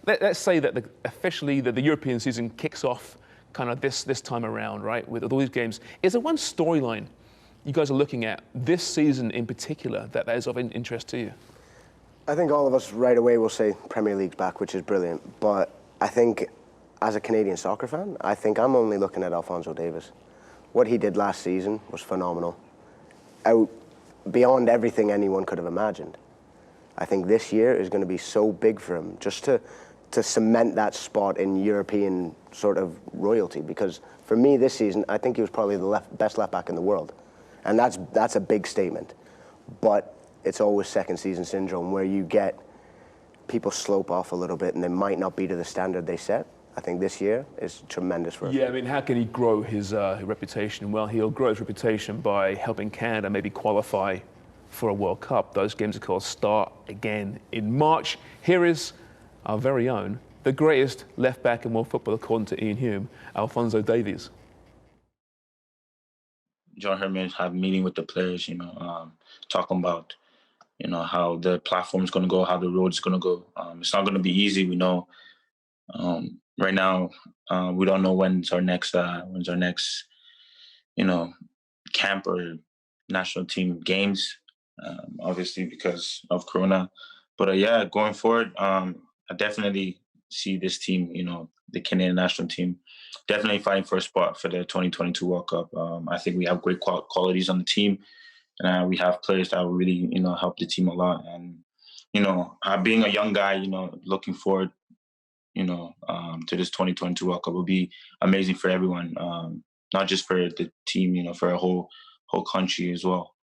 let's say that officially the European season kicks off kind of this time around, right, with all these games. Is there one storyline you guys are looking at this season in particular that is of interest to you? I think all of us right away will say Premier League's back, which is brilliant. But I think, as a Canadian soccer fan, I think I'm only looking at Alphonso Davies. What he did last season was phenomenal. Out beyond everything anyone could have imagined. I think this year is going to be so big for him, just to cement that spot in European sort of royalty. Because for me this season, I think he was probably the best left back in the world. And that's a big statement. But it's always second season syndrome, where you get people slope off a little bit and they might not be to the standard they set. I think this year is tremendous for him. Yeah, I mean, how can he grow his reputation? Well, he'll grow his reputation by helping Canada maybe qualify for a World Cup. Those games, of course, start again in March. Here is our very own, the greatest left back in world football, according to Ian Hume, Alphonso Davies. John Herdman had a meeting with the players, talking about, how the platform is going to go, how the road is going to go. It's not going to be easy, we know. Right now, we don't know when's our next camp or national team games, obviously because of Corona. But yeah, going forward, I definitely see this team, the Canadian national team, definitely fighting for a spot for the 2022 World Cup. I think we have great qualities on the team, and we have players that will really, help the team a lot. And, being a young guy, looking forward, to this 2022 World Cup will be amazing for everyone, not just for the team, for a whole country as well.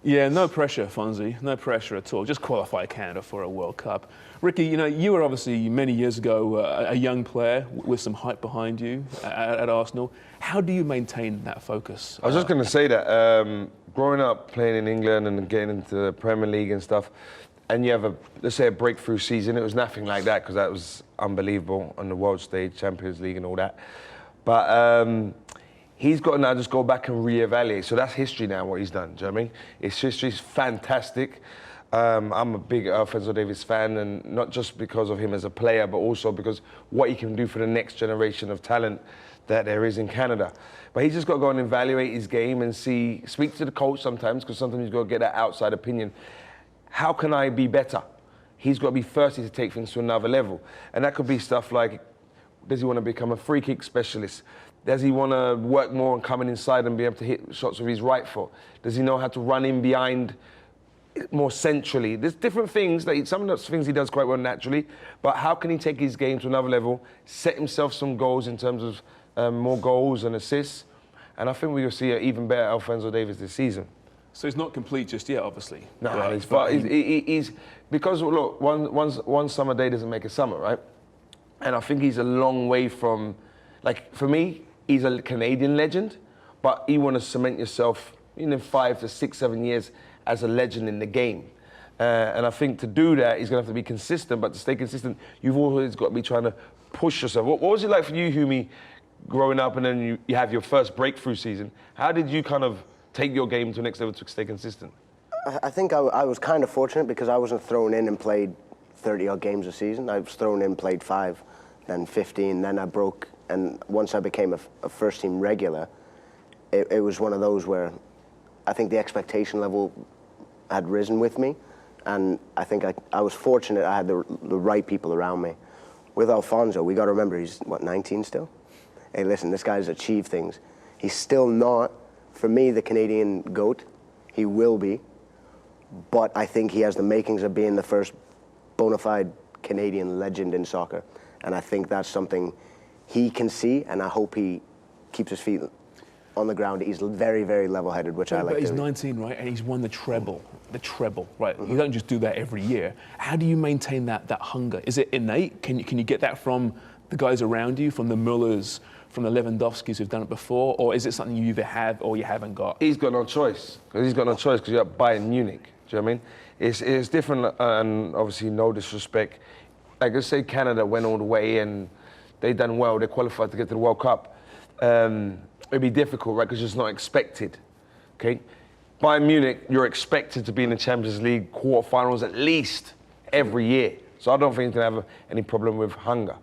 Yeah, no pressure, Fonzie. No pressure at all. Just qualify Canada for a World Cup. Ricky, you were obviously many years ago a young player with some hype behind you at Arsenal. How do you maintain that focus? I was just going to say that growing up playing in England and getting into the Premier League and stuff, and you have let's say a breakthrough season. It was nothing like that, because that was unbelievable on the world stage, Champions League and all that. But he's got to now just go back and reevaluate. So that's history now, what he's done. Do you know what I mean? His history's fantastic. I'm a big Alphonso Davies fan, and not just because of him as a player, but also because what he can do for the next generation of talent that there is in Canada. But he's just got to go and evaluate his game and speak to the coach sometimes, because sometimes he's got to get that outside opinion. How can I be better? He's got to be thirsty to take things to another level. And that could be stuff like, does he want to become a free kick specialist? Does he want to work more on coming inside and be able to hit shots with his right foot? Does he know how to run in behind more centrally? There's different things, some of those things he does quite well naturally, but how can he take his game to another level, set himself some goals in terms of more goals and assists? And I think we will see an even better Alphonso Davies this season. So he's not complete just yet, obviously. No, he's because, look, one summer day doesn't make a summer, right? And I think he's a long way from, like, for me, he's a Canadian legend, but you want to cement yourself in 5 to 6, 7 years as a legend in the game. And I think to do that, he's going to have to be consistent, but to stay consistent, you've always got to be trying to push yourself. What was it like for you, Humi, growing up and then you have your first breakthrough season? How did you kind of take your game to the next level to stay consistent? I think I was kind of fortunate, because I wasn't thrown in and played 30-odd games a season. I was thrown in, played 5, then 15, then I broke. And once I became a first-team regular, it was one of those where I think the expectation level had risen with me. And I think I was fortunate I had the right people around me. With Alphonso, we got to remember, he's, 19 still? Hey, listen, this guy's achieved things. He's still not, for me, the Canadian GOAT. He will be. But I think he has the makings of being the first bona fide Canadian legend in soccer. And I think that's something he can see, and I hope he keeps his feet on the ground. He's very, very level-headed, which I like. But he's 19, right? And he's won the treble, right? You don't just do that every year. How do you maintain that hunger? Is it innate? Can you get that from the guys around you, from the Müllers, from the Lewandowskis who've done it before, or is it something you either have or you haven't got? He's got no choice, because you're at Bayern Munich. Do you know what I mean? It's different, and obviously no disrespect. Like, let's say Canada went all the way and they done well, they qualified to get to the World Cup. It'd be difficult, right, because it's not expected, okay? Bayern Munich, you're expected to be in the Champions League quarterfinals at least every year. So I don't think he's going to have any problem with hunger.